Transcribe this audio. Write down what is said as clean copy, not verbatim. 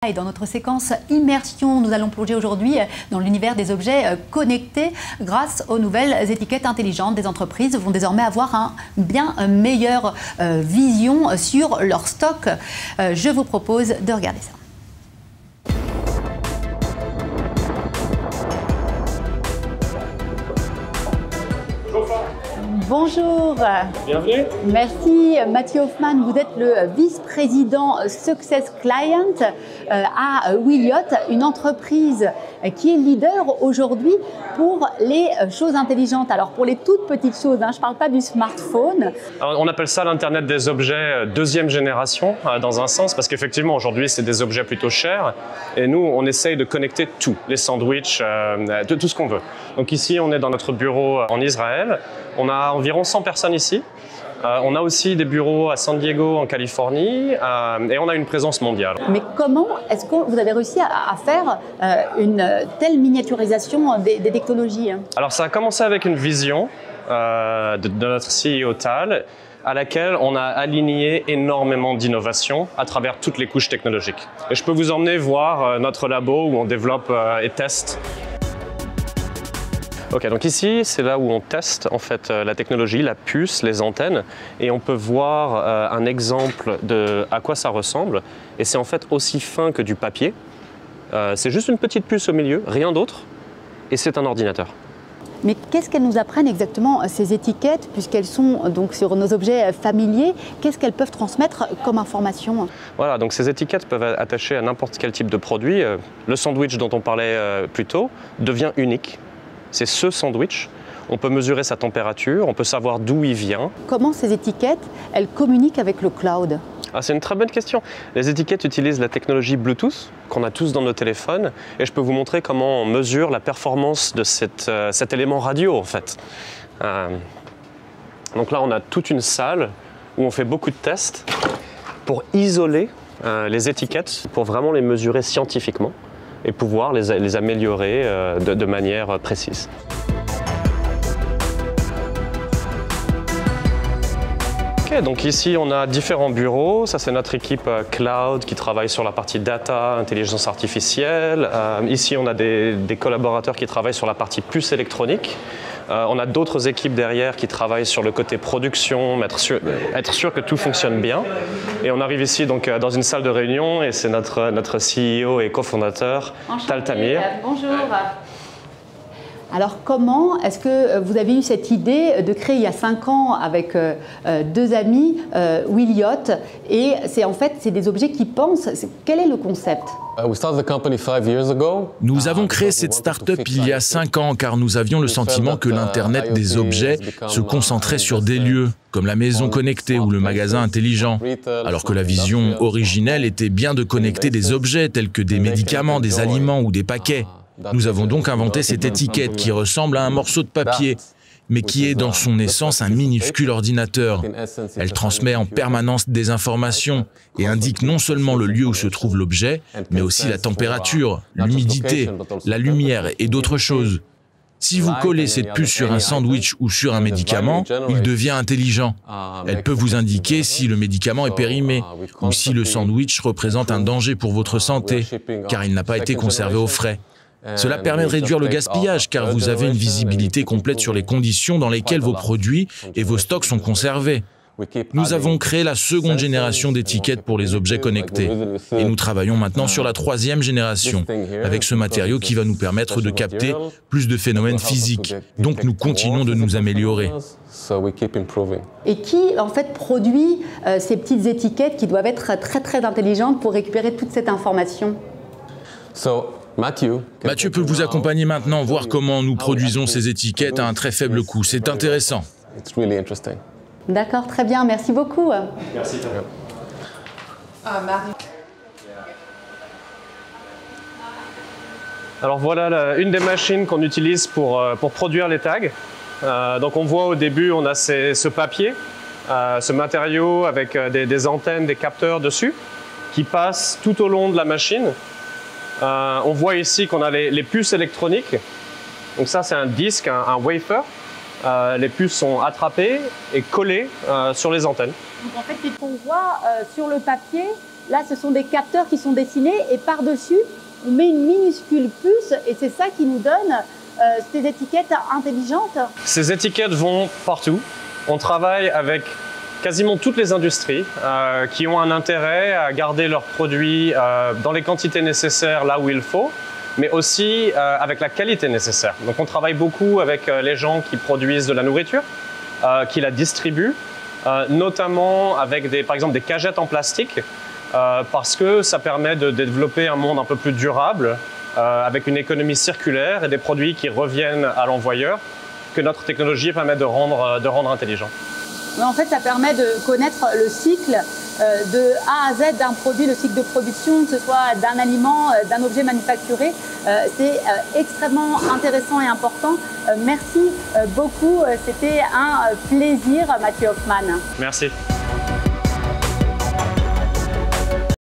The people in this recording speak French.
Et dans notre séquence immersion, nous allons plonger aujourd'hui dans l'univers des objets connectés. Grâce aux nouvelles étiquettes intelligentes, des entreprises vont désormais avoir un bien meilleure vision sur leur stock. Je vous propose de regarder ça. Bonjour. Bienvenue. Merci Mathieu Hoffman, vous êtes le vice-président Success Client à Wiliot, une entreprise qui est leader aujourd'hui pour les choses intelligentes. Alors pour les toutes petites choses, je ne parle pas du smartphone. Alors, on appelle ça l'Internet des objets deuxième génération dans un sens, parce qu'effectivement aujourd'hui c'est des objets plutôt chers et nous on essaye de connecter tout, les sandwichs, tout ce qu'on veut. Donc ici on est dans notre bureau en Israël, on a environ 100 personnes ici. On a aussi des bureaux à San Diego, en Californie, et on a une présence mondiale. Mais comment est-ce que vous avez réussi à faire une telle miniaturisation des technologies? Alors ça a commencé avec une vision de notre CEO Tal, à laquelle on a aligné énormément d'innovations à travers toutes les couches technologiques. Et je peux vous emmener voir notre labo où on développe et teste. Ok, donc ici, c'est là où on teste en fait la technologie, la puce, les antennes, et on peut voir un exemple de à quoi ça ressemble. Et c'est en fait aussi fin que du papier. C'est juste une petite puce au milieu, rien d'autre, et c'est un ordinateur. Mais qu'est-ce qu'elles nous apprennent exactement, ces étiquettes, puisqu'elles sont donc sur nos objets familiers? Qu'est-ce qu'elles peuvent transmettre comme information? Voilà, donc ces étiquettes peuvent être attachées à n'importe quel type de produit. Le sandwich dont on parlait plus tôt devient unique. C'est ce sandwich. On peut mesurer sa température, on peut savoir d'où il vient. Comment ces étiquettes, elles communiquent avec le cloud? C'est une très bonne question. Les étiquettes utilisent la technologie Bluetooth qu'on a tous dans nos téléphones et je peux vous montrer comment on mesure la performance de cet élément radio en fait. Donc là on a toute une salle où on fait beaucoup de tests pour isoler les étiquettes, pour vraiment les mesurer scientifiquement et pouvoir les améliorer de manière précise. Donc ici, on a différents bureaux. Ça, c'est notre équipe cloud qui travaille sur la partie data, intelligence artificielle. Ici, on a des collaborateurs qui travaillent sur la partie puce électronique. On a d'autres équipes derrière qui travaillent sur le côté production, être sûr que tout fonctionne bien. Et on arrive ici donc, dans une salle de réunion et c'est notre CEO et cofondateur, Tal Tamir. Bonjour. Alors comment est-ce que vous avez eu cette idée de créer il y a 5 ans avec deux amis Wiliot, et c'est des objets qui pensent? Quel est le concept? Nous avons créé cette start-up il y a 5 ans car nous avions le sentiment que l'Internet des objets se concentrait sur des lieux, comme la maison connectée ou le magasin intelligent, alors que la vision originelle était bien de connecter des objets tels que des médicaments, des aliments ou des paquets. Nous avons donc inventé cette étiquette qui ressemble à un morceau de papier, mais qui est dans son essence un minuscule ordinateur. Elle transmet en permanence des informations et indique non seulement le lieu où se trouve l'objet, mais aussi la température, l'humidité, la lumière et d'autres choses. Si vous collez cette puce sur un sandwich ou sur un médicament, il devient intelligent. Elle peut vous indiquer si le médicament est périmé ou si le sandwich représente un danger pour votre santé, car il n'a pas été conservé au frais. Cela permet de réduire le gaspillage car vous avez une visibilité complète sur les conditions dans lesquelles vos produits et vos stocks sont conservés. Nous avons créé la seconde génération d'étiquettes pour les objets connectés et nous travaillons maintenant sur la 3e génération avec ce matériau qui va nous permettre de capter plus de phénomènes physiques. Donc nous continuons de nous améliorer. Et qui en fait produit ces petites étiquettes qui doivent être très très intelligentes pour récupérer toute cette information? Mathieu peut vous accompagner maintenant, voir comment nous produisons ces étiquettes à un très faible coût. C'est intéressant. D'accord, très bien. Merci beaucoup. Merci. Alors voilà une des machines qu'on utilise pour produire les tags. Donc on voit au début, on a ce papier, ce matériau avec des antennes, des capteurs dessus, qui passent tout au long de la machine. On voit ici qu'on a les puces électroniques. Donc ça, c'est un disque, un wafer. Les puces sont attrapées et collées sur les antennes. Donc en fait, ce qu'on voit sur le papier, Là, ce sont des capteurs qui sont dessinés et par-dessus, on met une minuscule puce et c'est ça qui nous donne ces étiquettes intelligentes. Ces étiquettes vont partout. On travaille avec quasiment toutes les industries qui ont un intérêt à garder leurs produits dans les quantités nécessaires là où il faut, mais aussi avec la qualité nécessaire. Donc on travaille beaucoup avec les gens qui produisent de la nourriture, qui la distribuent, notamment avec par exemple des cagettes en plastique, parce que ça permet de développer un monde un peu plus durable, avec une économie circulaire et des produits qui reviennent à l'envoyeur, que notre technologie permet de rendre intelligent. Mais en fait, ça permet de connaître le cycle de A à Z d'un produit, le cycle de production, que ce soit d'un aliment, d'un objet manufacturé. C'est extrêmement intéressant et important. Merci beaucoup. C'était un plaisir, Mathieu Hoffman. Merci.